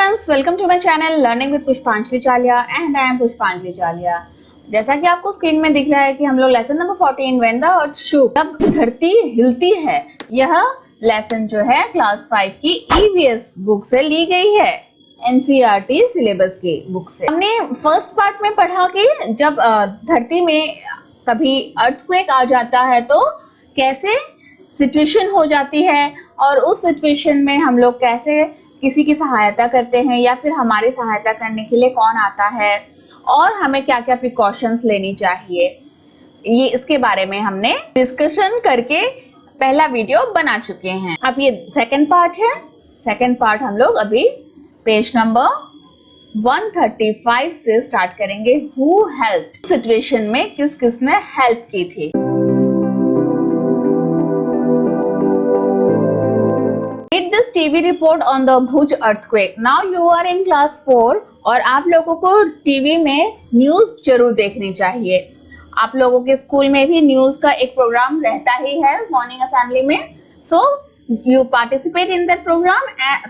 Friends, welcome to my channel learning with Pushpanjali Chaliya and I am पुष्पांजलि चालिया। जैसा कि आपको स्क्रीन में दिख रहा है कि हम लोग lesson number 14 when the earth shook, जब धरती हिलती है, यह लेसन जो है क्लास 5 की ईवीएस बुक से ली गई है, एनसीईआरटी सिलेबस की बुक से। हमने फर्स्ट पार्ट में पढ़ा कि जब धरती में कभी अर्थक्वेक आ जाता है तो कैसे सिचुएशन हो जाती है और उस सिचुएशन में हम लोग कैसे किसी की सहायता करते हैं या फिर हमारी सहायता करने के लिए कौन आता है और हमें क्या क्या प्रिकॉशंस लेनी चाहिए, ये इसके बारे में हमने डिस्कशन करके पहला वीडियो बना चुके हैं। अब ये सेकंड पार्ट है। सेकंड पार्ट हम लोग अभी पेज नंबर 135 से स्टार्ट करेंगे। हु हेल्प्ड सिचुएशन में किस किसने हेल्प की थी। Read this TV report on the Bhuj earthquake. Now you are in class 4 और आप लोगों को टीवी में न्यूज जरूर देखनी चाहिए। आप लोगों के स्कूल में भी न्यूज का एक प्रोग्राम रहता ही है मॉर्निंग असेंबली में। So you participate in that programme,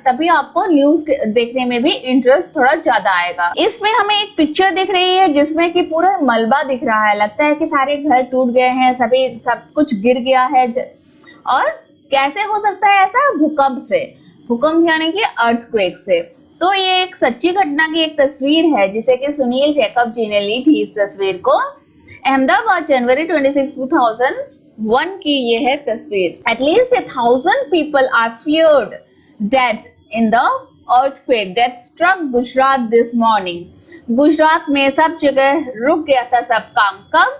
तभी आपको न्यूज देखने में भी इंटरेस्ट थोड़ा ज्यादा आएगा। इसमें हमें एक पिक्चर दिख रही है जिसमें कि पूरा मलबा दिख रहा है। लगता है कि सारे घर टूट गए हैं, सब कुछ गिर गया है। और कैसे हो सकता है ऐसा? भूकंप से। भूकंप यानी कि अर्थक्वेक से। तो ये एक सच्ची घटना की एक तस्वीर है जिसे कि सुनील जैकब जी ने ली थी। इस तस्वीर को अहमदाबाद जनवरी 26, 2001 की ये है तस्वीर। At least 1000 people are feared dead in the earthquake that struck Gujarat this morning. Gujarat में सब जगह रुक गया था सब काम। कब?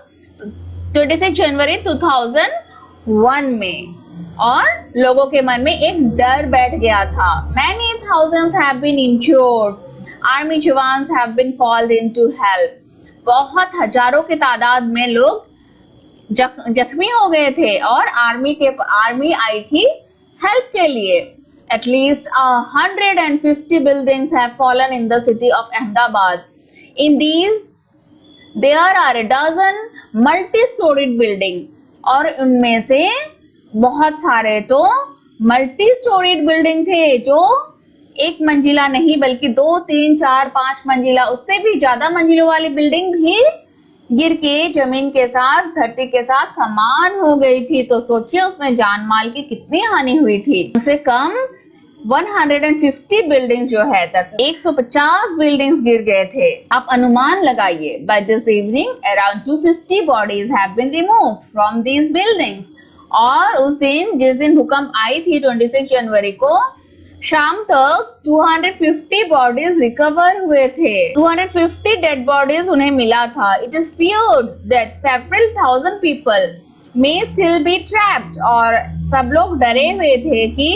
26 जनवरी 2001 में। और लोगों के मन में एक डर बैठ गया था। Many thousands have been injured. Army jawans have been called in to help. बहुत हजारों की तादाद में लोग जख्मी हो गए थे और आर्मी आई थी हेल्प के लिए। At least 150 buildings have fallen in the city of Ahmedabad. In these, there are a dozen multi-storied building. और उनमें से बहुत सारे तो मल्टी स्टोरीड बिल्डिंग थे, जो एक मंजिला नहीं बल्कि 2, 3, 4, 5 मंजिला, उससे भी ज्यादा मंजिलों वाली बिल्डिंग भी गिर के जमीन के साथ, धरती के साथ समान हो गई थी। तो सोचिए उसमें जान माल की कितनी हानि हुई थी। कम से कम 150 बिल्डिंग जो है तक 150 बिल्डिंग्स गिर गए थे। आप अनुमान लगाइए। By this evening around 250 bodies have been removed from these buildings. और उस दिन, जिस दिन भूकंप आई थी 26 जनवरी को, शाम तक 250 बॉडीज रिकवर हुए थे। 250 डेड बॉडीज उन्हें मिला था। It is feared that several thousand people may still be trapped. और सब लोग डरे हुए थे कि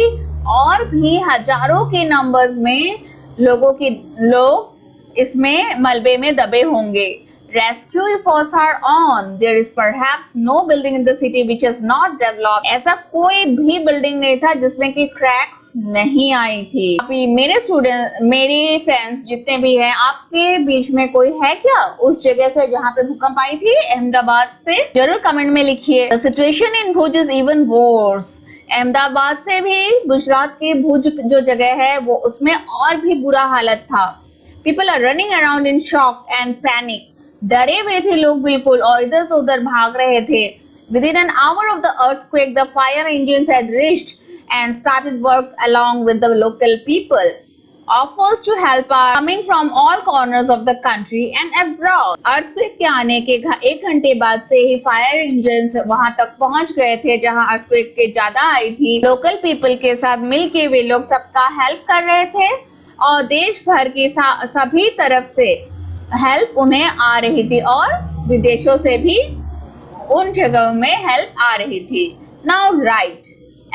और भी हजारों के नंबर्स में लोग इसमें मलबे में दबे होंगे। Rescue efforts are on. There is perhaps no building in the city which has not developed. ऐसा कोई भी बिल्डिंग नहीं था जिसमें कि क्रैक्स नहीं आई थी। अभी मेरे फ्रेंड्स जितने भी हैं, आपके बीच में कोई है क्या उस जगह से जहाँ पे भूकंप आई थी, अहमदाबाद से? जरूर कमेंट में लिखिए। The situation in Bhuj is even worse. Ahmedabad से भी गुजरात की भुज जो जगह है वो, उसमें और भी बुरा हालत था। People are running around in shock and panic. डरे हुए थे लोग बिल्कुल और इधर से उधर भाग रहे थे। Within an hour of the earthquake, the fire engines had reached and started work along with the local people. Offers to help are coming from all corners of the country and abroad. Earthquake के आने के 1 घंटे बाद से ही fire engines वहां तक पहुंच गए थे जहां earthquake के ज्यादा आई थी। लोकल पीपल के साथ मिलके वे लोग सबका हेल्प कर रहे थे और देश भर की सभी तरफ से हेल्प उन्हें आ रही थी और विदेशों से भी उन जगहों में हेल्प आ रही थी। Now right,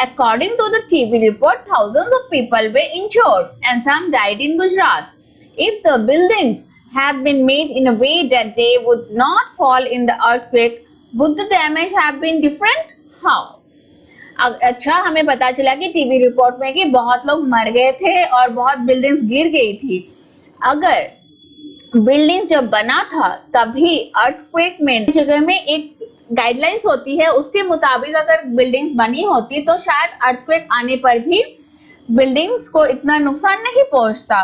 according to the TV report, thousands of people were injured and some died in Gujarat. If the buildings had been made in a way that they would not fall in the earthquake, would the damage have been different? How? अच्छा, हमें पता चला कि TV report में कि बहुत लोग मर गए थे और बहुत बिल्डिंग्स गिर गई थी। अगर बिल्डिंग जब बना था तभी अर्थक्वेक में जगह में एक गाइडलाइंस होती है, उसके मुताबिक अगर बिल्डिंग्स बनी होती तो शायद अर्थक्वेक आने पर भी बिल्डिंग्स को इतना नुकसान नहीं पहुंचता।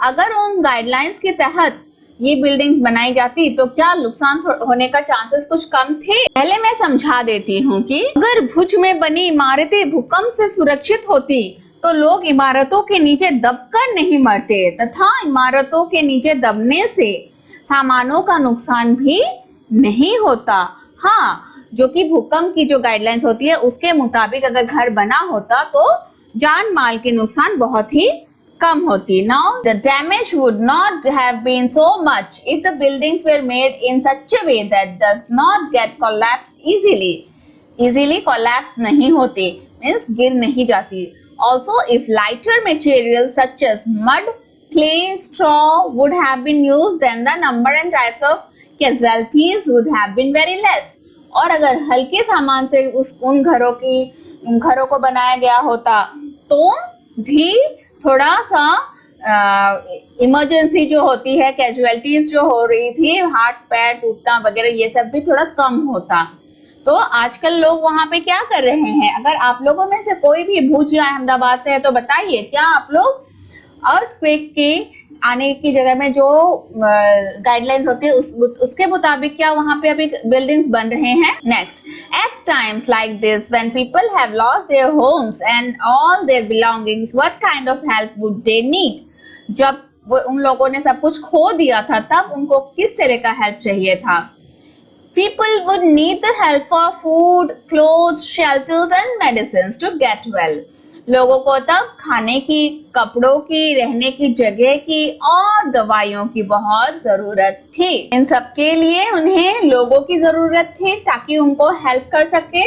अगर उन गाइडलाइंस के तहत ये बिल्डिंग्स बनाई जाती तो क्या नुकसान होने का चांसेस कुछ कम थे? पहले मैं समझा देती हूँ कि अगर भुज में बनी इमारतें भूकंप से सुरक्षित होती तो लोग इमारतों के नीचे दबकर नहीं मरते तथा इमारतों के नीचे दबने से सामानों का नुकसान भी नहीं होता। हाँ, जो कि भूकंप की जो गाइडलाइंस होती है उसके मुताबिक अगर घर बना होता तो जान माल के नुकसान बहुत ही कम होती। Now the damage would not have been so much if the buildings were made in such a way that does not get collapsed easily. Easily collapse नहीं होती means गिर नहीं जाती। Also, if lighter materials such as mud, clay, straw would have been used, then the number and types of casualties would have been very less. और अगर हल्के सामान से उन घरों को बनाया गया होता तो भी थोड़ा सा इमरजेंसी जो होती है, कैजुअलिटीज जो हो रही थी, हाथ पैर टूटना वगैरह, ये सब भी थोड़ा कम होता। तो आजकल लोग वहां पे क्या कर रहे हैं? अगर आप लोगों में से कोई भी भुज या अहमदाबाद से है तो बताइए, क्या आप लोग अर्थक्वेक के आने की जगह में जो गाइडलाइंस होती है उसके मुताबिक क्या वहां पे अभी बिल्डिंग्स बन रहे हैं? Next, at times like this when people have lost their homes and all their belongings, what kind of help would they need? जब वो उन लोगों ने सब कुछ खो दिया था तब उनको किस तरह का हेल्प चाहिए था? People would need the help for food, clothes, shelters and medicines to get well. लोगों को तब खाने की, कपड़ों की, रहने की जगह की और दवाइयों की बहुत जरूरत थी। इन सब के लिए उन्हें लोगों की जरूरत थी ताकि उनको हेल्प कर सके,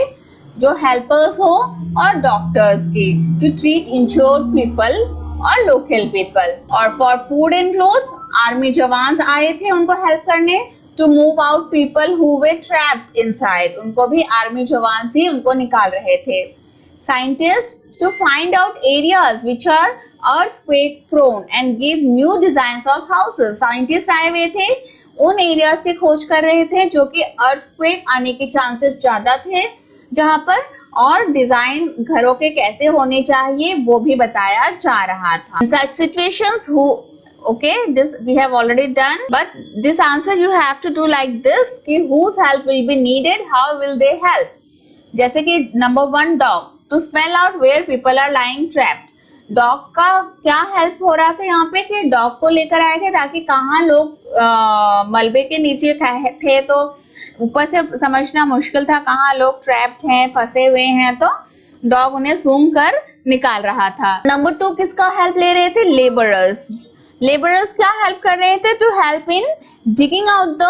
जो हेल्पर्स हो, और डॉक्टर्स की, टू ट्रीट इंज्योर्ड पीपल और लोकल पीपल। और for food and clothes, army जवान आए थे उनको हेल्प करने। To move out people who were trapped inside, उनको भी आर्मी जवान ही उनको निकाल रहे थे। Scientists to find out areas which are earthquake prone and give new designs of houses. Scientists आए हुए थे, उन एरियाज की खोज कर रहे थे जो कि earthquake आने के चांसेस ज्यादा थे, जहां पर और डिजाइन घरों के कैसे होने चाहिए वो भी बताया जा रहा था। In such situations okay, this we have already done, but this answer you have to do like this कि whose help will be needed, how will they help? जैसे कि number 1, dog to smell out where people are lying trapped. Dog का क्या help हो रहा था यहाँ पे कि डॉग को लेकर आए थे ताकि कहाँ लोग मलबे के नीचे थे तो ऊपर से समझना मुश्किल था कहाँ लोग ट्रैप्ड हैं, फंसे हुए हैं, तो डॉग उन्हें सूंघ कर निकाल रहा था। नंबर 2 किसका हेल्प ले रहे थे? लेबरर्स। लेबरर्स क्या हेल्प कर रहे थे? To help in digging out the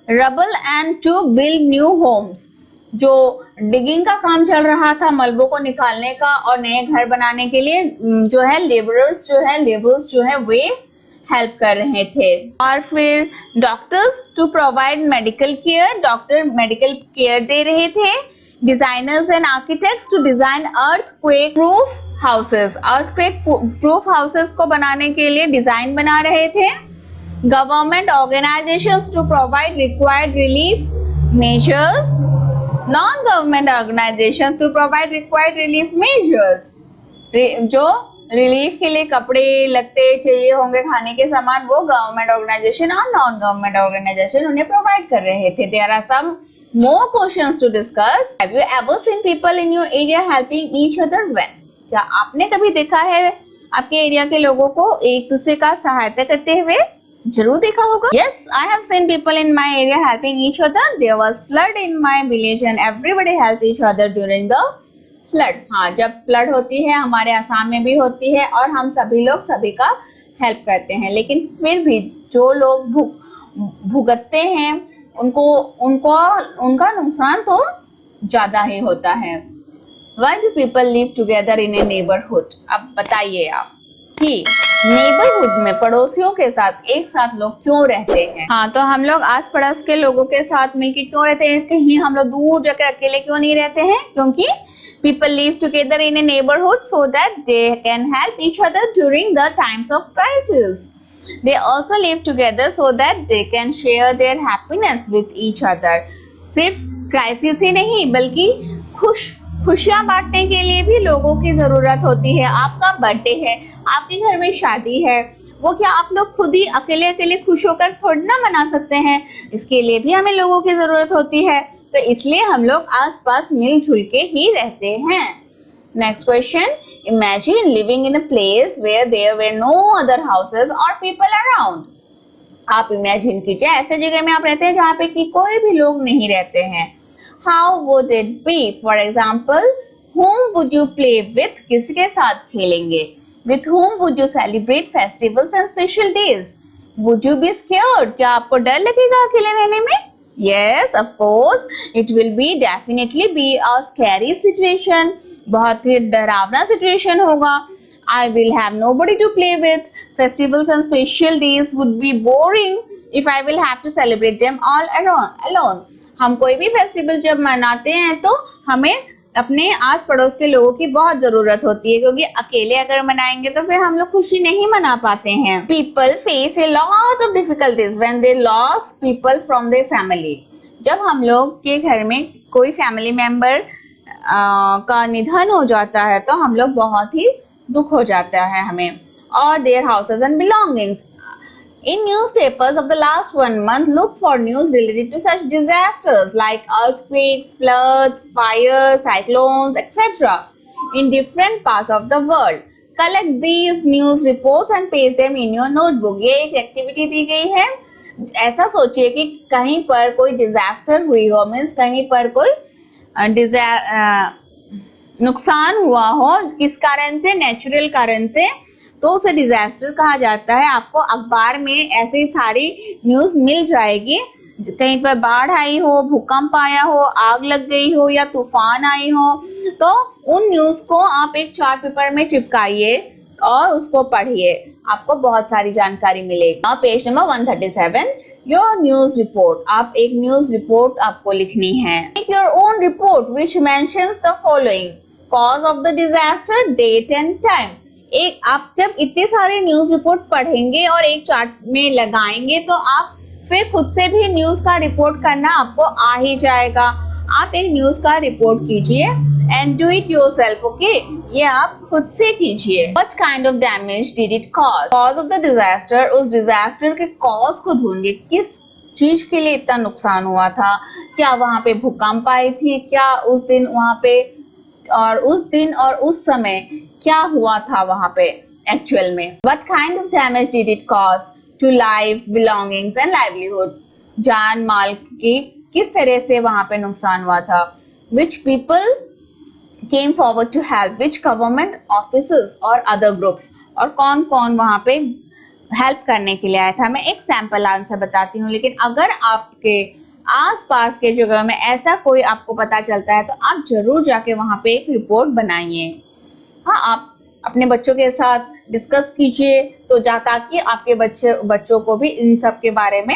rubble and to build new homes. जो डिगिंग का काम चल रहा था, मलबों को निकालने का और नए घर बनाने के लिए जो है लेबरर्स जो है वे हेल्प कर रहे थे। और फिर doctors to provide medical care, doctor medical care दे रहे थे। Designers and architects to design earthquake proof houses, earthquake proof houses को बनाने के लिए डिजाइन बना रहे थे। Government organisations to provide required relief measures, non government organisations to provide required relief measures. जो रिलीफ के लिए कपड़े लत्ते चाहिए होंगे, खाने के सामान, वो गवर्नमेंट ऑर्गेनाइजेशन और नॉन गवर्नमेंट ऑर्गेनाइजेशन उन्हें प्रोवाइड कर रहे थे। There are some more questions to discuss. Have you ever seen people in your area helping each other when? क्या आपने कभी देखा है आपके एरिया के लोगों को एक दूसरे का सहायता करते हुए? जरूर देखा होगा। Yes, I have seen people in my area helping each other. There was flood in my village and everybody helped each other during the flood. हाँ, जब फ्लड होती है, हमारे असम में भी होती है और हम सभी लोग सभी का हेल्प करते हैं, लेकिन फिर भी जो लोग भुगतते हैं उनका नुकसान तो ज्यादा ही होता है। Why do people live together in a neighborhood? अब बताइए आप कि नेबरहुड में पड़ोसियों के साथ एक साथ लोग क्यों रहते हैं? हाँ, तो हम लोग आस पड़ोस के लोगों के साथ मिलकर क्यों रहते हैं? कहीं हम लोग दूर जाकर अकेले क्यों नहीं रहते हैं? क्योंकि people live together in a neighborhood so that they can help each other during the times of crisis. They also live together so that they can share their happiness with each other. सिर्फ crisis ही नहीं बल्कि खुशियां बांटने के लिए भी लोगों की जरूरत होती है। आपका बर्थडे है, आपके घर में शादी है, वो क्या आप लोग खुद ही अकेले अकेले खुश होकर थोड़ी ना मना सकते हैं, इसके लिए भी हमें लोगों की जरूरत होती है। तो इसलिए हम लोग आसपास मिलजुल के ही रहते हैं। Next question, imagine living in a place where there were no other houses और पीपल अराउंड। आप इमेजिन कीजिए ऐसे जगह में आप रहते हैं जहाँ पे कि कोई भी लोग नहीं रहते हैं। How would it be? For example, whom would you play with? किसके साथ खेलेंगे? With whom would you celebrate festivals and special days? Would you be scared? क्या आपको डर लगेगा अकेले रहने में? Yes, of course, it will be definitely be a scary situation. बहुत ही डरावना सिचुएशन होगा। I will have nobody to play with. Festivals and special days would be boring if I will have to celebrate them all alone. हम कोई भी festival जब मनाते हैं तो हमें अपने आस पड़ोस के लोगों की बहुत जरूरत होती है, क्योंकि अकेले अगर मनाएंगे तो फिर हम लोग खुशी नहीं मना पाते हैं। People face a lot of difficulties when they lost people from their family. जब हम लोग के घर में कोई फैमिली मेंबर का निधन हो जाता है तो हम लोग बहुत ही दुख हो जाता है हमें। और their houses and belongings. In newspapers of the last 1 month, look for news related to such disasters like earthquakes, floods, fires, cyclones, etc. in different parts of the world. Collect these news reports and paste them in your notebook. ये एक activity दी गई है। ऐसा सोचिए कि कहीं पर कोई डिजास्टर हुई हो, मीन्स कहीं पर कोई नुकसान हुआ हो, किस कारण से, नेचुरल कारण से, तो उसे डिजास्टर कहा जाता है। आपको अखबार में ऐसी सारी न्यूज मिल जाएगी। कहीं पर बाढ़ आई हो, भूकंप आया हो, आग लग गई हो या तूफान आई हो, तो उन न्यूज को आप एक चार्ट पेपर में चिपकाइए और उसको पढ़िए, आपको बहुत सारी जानकारी मिलेगी। Page number 137, your news report. आप एक न्यूज रिपोर्ट आपको लिखनी है। Make your own report which mentions the following: cause of the disaster, date and time. एक आप जब इतने सारे न्यूज रिपोर्ट पढ़ेंगे और एक चार्ट में लगाएंगे तो आप फिर खुद से भी न्यूज का रिपोर्ट करना आपको आ ही जाएगा। आप एक न्यूज का रिपोर्ट कीजिए and do it yourself, okay? ये आप खुद से कीजिए। What kind of damage did it cause? Cause of the disaster, उस डिजास्टर के कॉज को ढूंढिए, किस चीज के लिए इतना नुकसान हुआ था। क्या वहां पे भूकंप आई थी? क्या उस दिन वहां पे और उस दिन और उस समय क्या हुआ था वहां पे एक्चुअल में? What kind of damage did it cause to lives, belongings and livelihood? जान माल की किस तरह से वहां पे नुकसान हुआ था? Which people came forward to help? Which government offices or other groups? और कौन कौन वहां पे हेल्प करने के लिए आया था? मैं एक सैंपल आंसर बताती हूँ, लेकिन अगर आपके आसपास के जगह में ऐसा कोई आपको पता चलता है तो आप जरूर जाके वहां पे एक रिपोर्ट बनाइए। हाँ, आप अपने बच्चों के साथ डिस्कस कीजिए तो ताकि आपके बच्चों को भी इन सब के बारे में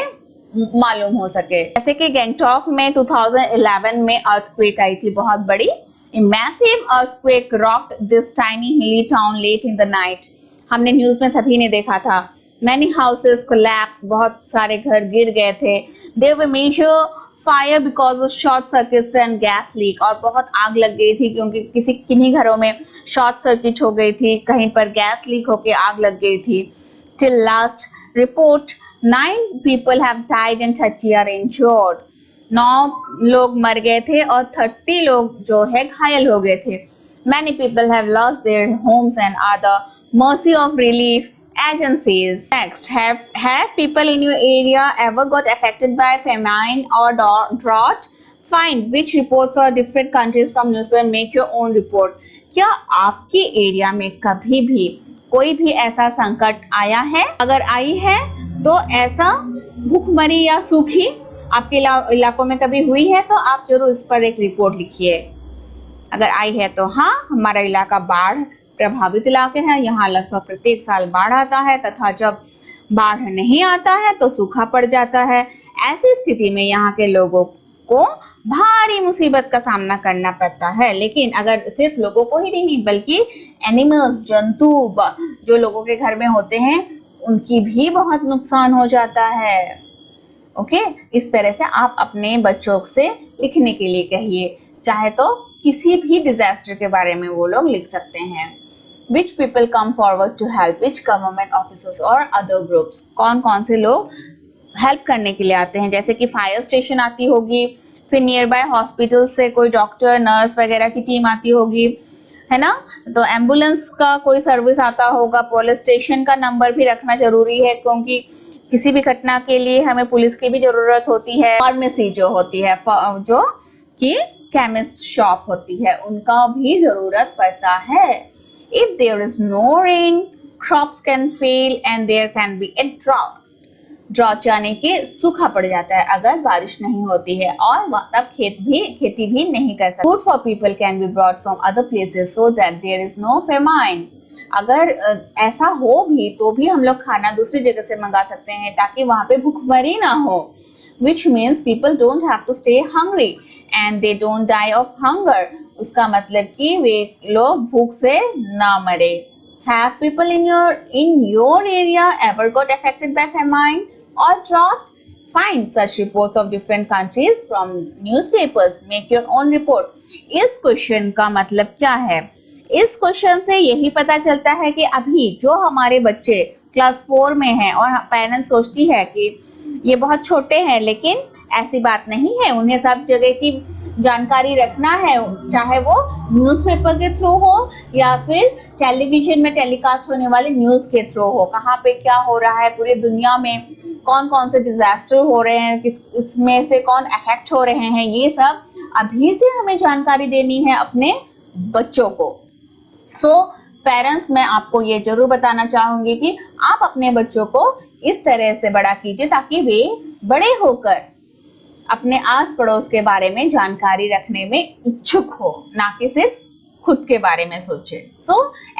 मालूम हो सके। जैसे कि गैंगटॉक में 2011 में अर्थक्वेक आई थी, बहुत बड़ी। A massive earthquake rocked this tiny hilly town late in the night. हमने न्यूज में सभी ने देखा था। Many houses collapsed, बहुत सारे घर गिर गए थे। There were major fire because of short circuits and gas leak, और बहुत आग लग गई थी क्योंकि किन्हीं घरों में शॉर्ट सर्किट हो गई थी, कहीं पर गैस लीक होके आग लग गई थी। Till last report, 9 people have died and 30 are injured. 9 लोग मर गए थे और 30 लोग जो है घायल हो गए थे। Many people have lost their homes and are the mercy of relief agencies. Next, have people in your area ever got affected by famine or drought? Find which reports or different countries from newspaper. Make your own report. क्या आपके area में कभी भी कोई भी ऐसा संकट आया है? अगर आई है तो ऐसा भूखमरी या सूखी आपके इलाकों में कभी हुई है तो आप जरूर इस पर एक रिपोर्ट लिखिए। अगर आई है तो हाँ, हमारा इलाका बाढ़ प्रभावित इलाके हैं, यहाँ लगभग प्रत्येक साल बाढ़ आता है तथा जब बाढ़ नहीं आता है तो सूखा पड़ जाता है। ऐसी स्थिति में यहाँ के लोगों को भारी मुसीबत का सामना करना पड़ता है। लेकिन अगर सिर्फ लोगों को ही नहीं बल्कि एनिमल्स, जंतु जो लोगों के घर में होते हैं उनकी भी बहुत नुकसान हो जाता है। ओके, इस तरह से आप अपने बच्चों से लिखने के लिए कहिए, चाहे तो किसी भी डिजास्टर के बारे में वो लोग लिख सकते हैं। Which people come forward to help? Which government officers or other groups? कौन कौन से लोग हेल्प करने के लिए आते हैं? जैसे कि फायर स्टेशन आती होगी, फिर नियर बाय हॉस्पिटल से कोई डॉक्टर नर्स वगैरह की टीम आती होगी, है ना? तो एम्बुलेंस का कोई सर्विस आता होगा, पुलिस स्टेशन का नंबर भी रखना जरूरी है क्योंकि किसी भी घटना के लिए हमें पुलिस की भी जरूरत होती है। फार्मेसी जो होती है, जो कि केमिस्ट शॉप होती है, उनका भी जरूरत पड़ता है। If there is no rain, crops can fail and there can be a drought. Drought यानी कि सूखा पड़ जाता है अगर बारिश नहीं होती है और तब खेती भी नहीं कर सकते। Food for people can be brought from other places so that there is no famine. अगर ऐसा हो भी तो भी हम लोग खाना दूसरी जगह से मंगा सकते हैं ताकि वहां पे भूखमरी ना हो। Which means people don't have to stay hungry and they don't die of hunger. उसका मतलब कि वे लोग भूख से ना मरे। Have people in your area ever got affected by famine or drought? Find such reports of different countries from newspapers. Make your own report. इस question का मतलब क्या है? इस क्वेश्चन से यही पता चलता है कि अभी जो हमारे बच्चे क्लास 4 में हैं और पेरेंट्स सोचती है कि ये बहुत छोटे हैं, लेकिन ऐसी बात नहीं है, उन्हें सब जगह की जानकारी रखना है, चाहे वो न्यूज़पेपर के थ्रू हो या फिर टेलीविजन में टेलीकास्ट होने वाले न्यूज़ के थ्रू हो। कहाँ पे क्या हो रहा है पूरी दुनिया में, कौन कौन से डिजास्टर हो रहे हैं, इसमें से कौन अफेक्ट हो रहे हैं, ये सब अभी से हमें जानकारी देनी है अपने बच्चों को। सो पेरेंट्स, मैं आपको ये जरूर बताना चाहूंगी कि आप अपने बच्चों को इस तरह से बड़ा कीजिए ताकि वे बड़े होकर अपने आस पड़ोस के बारे में जानकारी रखने में इच्छुक हो, ना कि सिर्फ खुद के बारे में सोचे।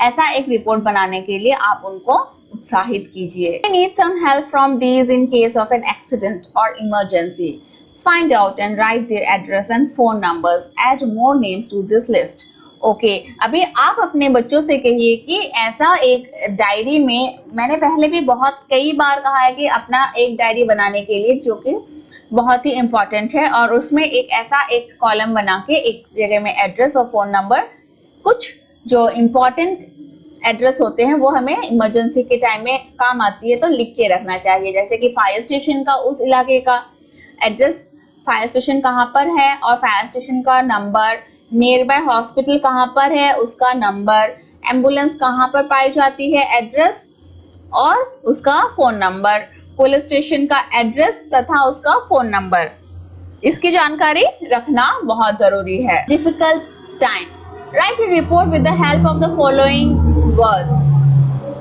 ऐसा एक रिपोर्ट बनाने के लिए आप उनको उत्साहित कीजिए। We need some help from these in case of an accident or emergency. Find out and write their address and phone numbers. Add more names to this list. अभी आप अपने बच्चों से कहिए कि ऐसा एक डायरी में, मैंने पहले भी कई बार कहा है कि अपना एक डायरी बनाने के लिए जो कि बहुत ही इंपॉर्टेंट है, और उसमें एक कॉलम बना के एक जगह में एड्रेस और फोन नंबर, कुछ जो इम्पोर्टेंट एड्रेस होते हैं वो हमें इमरजेंसी के टाइम में काम आती है तो लिख के रखना चाहिए। जैसे कि फायर स्टेशन का उस इलाके का एड्रेस, फायर स्टेशन कहाँ पर है और फायर स्टेशन का नंबर, नियर बाय हॉस्पिटल कहाँ पर है उसका नंबर, एम्बुलेंस कहाँ पर पाई जाती है एड्रेस और उसका फोन नंबर, पुलिस स्टेशन का एड्रेस तथा उसका फोन नंबर, इसकी जानकारी रखना बहुत जरूरी है। Difficult times, right a report with the help of the following words: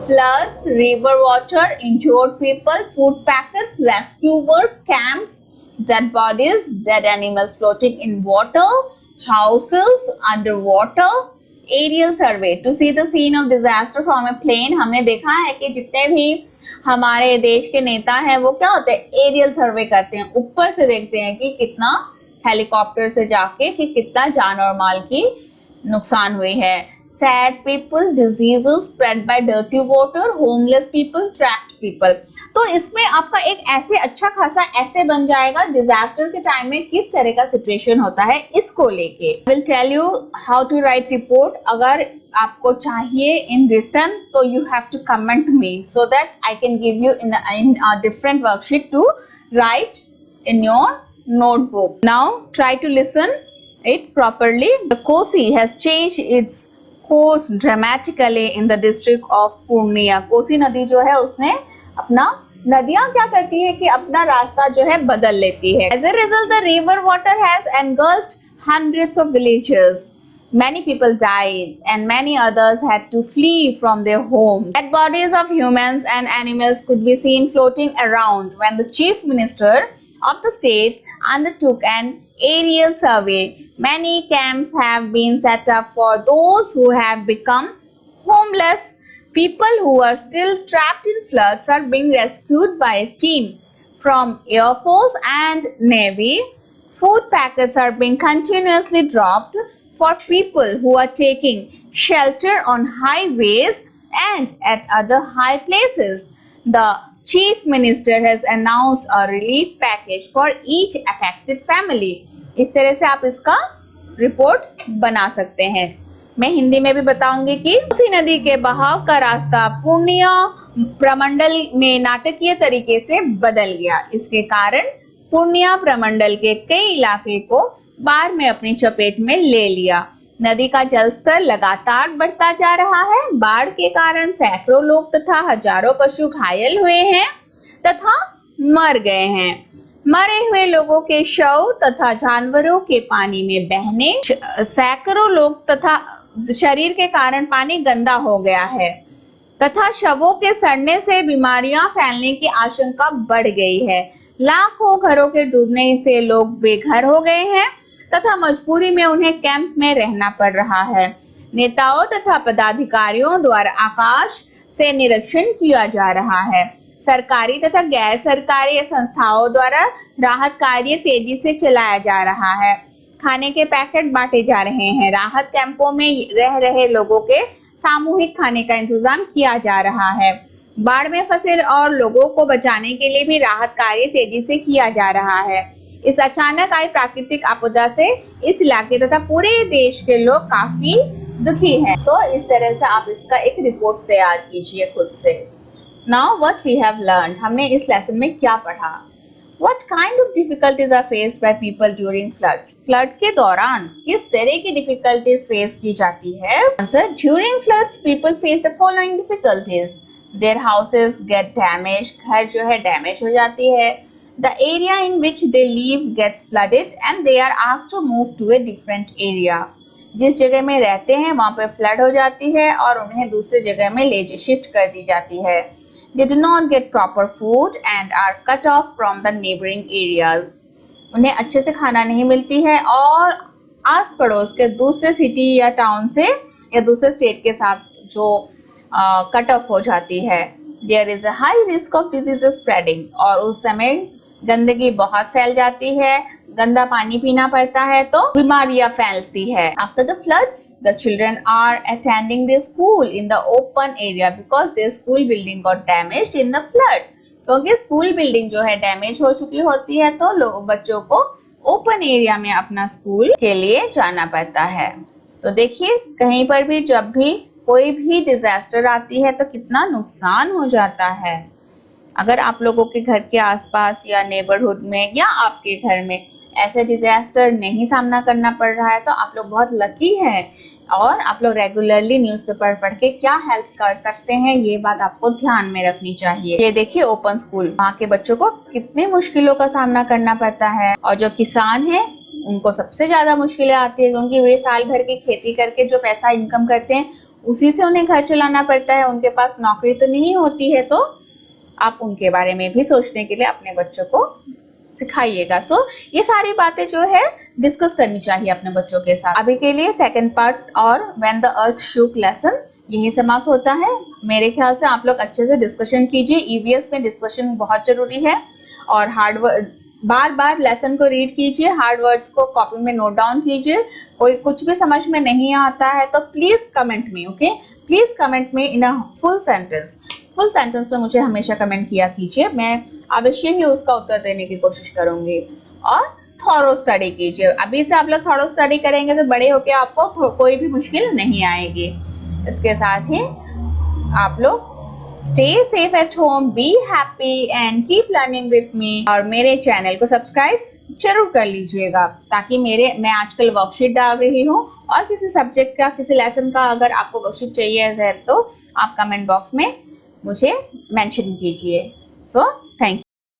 floods, river water, injured people, food packets, rescue work, camps, dead bodies, dead animals floating in water, houses underwater, aerial survey to see the scene of disaster from a plane। हमने देखा है कि जितने भी हमारे देश के नेता हैं वो क्या होते हैं, एरियल सर्वे करते हैं, ऊपर से देखते हैं कि कितना हेलीकॉप्टर से जाके कि कितना जान और माल की नुकसान हुई है। Sad people, diseases spread by dirty water, homeless people, trapped people. तो इसमें आपका एक ऐसे अच्छा खासा ऐसे बन जाएगा डिजास्टर के टाइम में किस तरह का सिचुएशन होता है इसको लेके। Will tell you how to write report. अगर आपको चाहिए इन रिटर्न तो you have to comment me so that I can give you in a different worksheet to write in your notebook. Now try to listen it properly. The Kosi has changed its course dramatically in the district of Purnia. Kosi नदी जो है उसने अपना, नदियां क्या करती है कि अपना रास्ता जो है बदल लेती है। As a result, the river water has engulfed hundreds of villages. Many people died and many others had to flee from their homes. Dead bodies of humans and animals could be seen floating around when the chief minister of the state undertook an aerial survey. Many camps have been set up for those who have become homeless. People who are still trapped in floods are being rescued by a team from Air Force and Navy. Food packets are being continuously dropped for people who are taking shelter on highways and at other high places. The Chief Minister has announced a relief package for each affected family. इस तरह से आप इसका report बना सकते हैं। मैं हिंदी में भी बताऊंगी कि उसी नदी के बहाव का रास्ता पूर्णिया प्रमंडल में नाटकीय तरीके से बदल गया। इसके कारण पूर्णिया प्रमंडल के कई इलाके को बाढ़ में अपनी चपेट में ले लिया। नदी का जलस्तर लगातार बढ़ता जा रहा है। बाढ़ के कारण सैकड़ों लोग तथा हजारों पशु घायल हुए हैं तथा मर गए हैं। मरे हुए लोगों के शव तथा जानवरों के पानी में बहने, सैकड़ों लोग तथा शरीर के कारण पानी गंदा हो गया है तथा शवों के सड़ने से बीमारियां फैलने की आशंका बढ़ गई है। लाखों घरों के डूबने से लोग बेघर हो गए हैं तथा मजबूरी में उन्हें कैंप में रहना पड़ रहा है। नेताओं तथा पदाधिकारियों द्वारा आकाश से निरीक्षण किया जा रहा है। सरकारी तथा गैर सरकारी संस्थाओं द्वारा राहत कार्य तेजी से चलाया जा रहा है। खाने के पैकेट बांटे जा रहे हैं। राहत कैंपों में रह रहे लोगों के सामूहिक खाने का इंतजाम किया जा रहा है। बाढ़ में फंसे और लोगों को बचाने के लिए भी राहत कार्य तेजी से किया जा रहा है। इस अचानक आई प्राकृतिक आपदा से इस इलाके तथा पूरे देश के लोग काफी दुखी हैं। तो इस तरह से आप इसका एक रिपोर्ट तैयार कीजिए खुद से। Now what we have learned, हमने इस लेसन में क्या पढ़ा। What kind of difficulties are faced by people during floods? Flood के दौरान किस तरह की डिफिकल्टीज फेस की जाती है? Answer, during floods people face the following difficulties. Their houses get damaged, घर जो है डैमेज हो जाती है। The area in which they live gets flooded and they are asked to move to a different area. जिस जगह में रहते हैं वहां पे फ्लड हो जाती है और उन्हें दूसरी जगह में ले शिफ्ट कर दी जाती है। They do not get proper food and are cut off from the neighboring areas. उन्हें अच्छे से खाना नहीं मिलती है और आस पड़ोस के दूसरे सिटी या टाउन से या दूसरे स्टेट के साथ जो कट ऑफ हो जाती है। There is a high risk of diseases spreading. और उस समय गंदगी बहुत फैल जाती है, गंदा पानी पीना पड़ता है तो बीमारियां फैलती है। After the floods, the children are attending their school in the open area because their school building got damaged in the flood. क्योंकि स्कूल बिल्डिंग जो है डैमेज हो चुकी होती है तो लोग बच्चों को ओपन एरिया में अपना स्कूल के लिए जाना पड़ता है। तो देखिए कहीं पर भी जब भी कोई भी डिजास्टर आती है तो कितना नुकसान हो जाता है। अगर आप लोगों के घर के आसपास या नेबरहुड में या आपके घर में ऐसे डिजास्टर नहीं सामना करना पड़ रहा है तो आप लोग बहुत लकी हैं और आप लोग रेगुलरली न्यूज़पेपर पढ़ के क्या हेल्प कर सकते हैं ये बात आपको ध्यान में रखनी चाहिए। ये देखिए ओपन स्कूल, वहाँ के बच्चों को कितने मुश्किलों का सामना करना पड़ता है और जो किसान है उनको सबसे ज्यादा मुश्किलें आती है क्योंकि वे साल भर की खेती करके जो पैसा इनकम करते हैं उसी से उन्हें घर चलाना पड़ता है। उनके पास नौकरी तो नहीं होती है तो आप उनके बारे में भी सोचने के लिए अपने बच्चों को सिखाइएगा। ये सारी बातें जो है डिस्कस करनी चाहिए अपने बच्चों के साथ। अभी के लिए सेकंड पार्ट और when the earth shook lesson यही समाप्त होता है। मेरे ख्याल से आप लोग अच्छे से डिस्कशन कीजिए। ईवीएस में डिस्कशन बहुत जरूरी है और हार्ड वर्ड बार बार लेसन को रीड कीजिए, हार्ड वर्ड्स को कॉपी में नोट डाउन कीजिए। कोई कुछ भी समझ में नहीं आता है तो प्लीज कमेंट में, ओके, प्लीज कमेंट में इन अ फुल सेंटेंस में मुझे हमेशा कमेंट किया कीजिए। मैं अवश्य ही उसका उत्तर देने की कोशिश करूंगी। और थॉरो स्टडी कीजिए। अभी से आप लोग थॉरो स्टडी करेंगे तो बड़े होके आपको कोई भी मुश्किल नहीं आएगी। इसके साथ ही आप लोग stay safe at home, be happy and keep learning with me. और मेरे चैनल को सब्सक्राइब जरूर कर लीजिएगा ताकि मैं आजकल वर्कशीट डाल रही हूँ और किसी सब्जेक्ट का किसी लेसन का अगर आपको वर्कशीट चाहिए है तो आप कमेंट बॉक्स में मुझे मेंशन कीजिए। So thank you.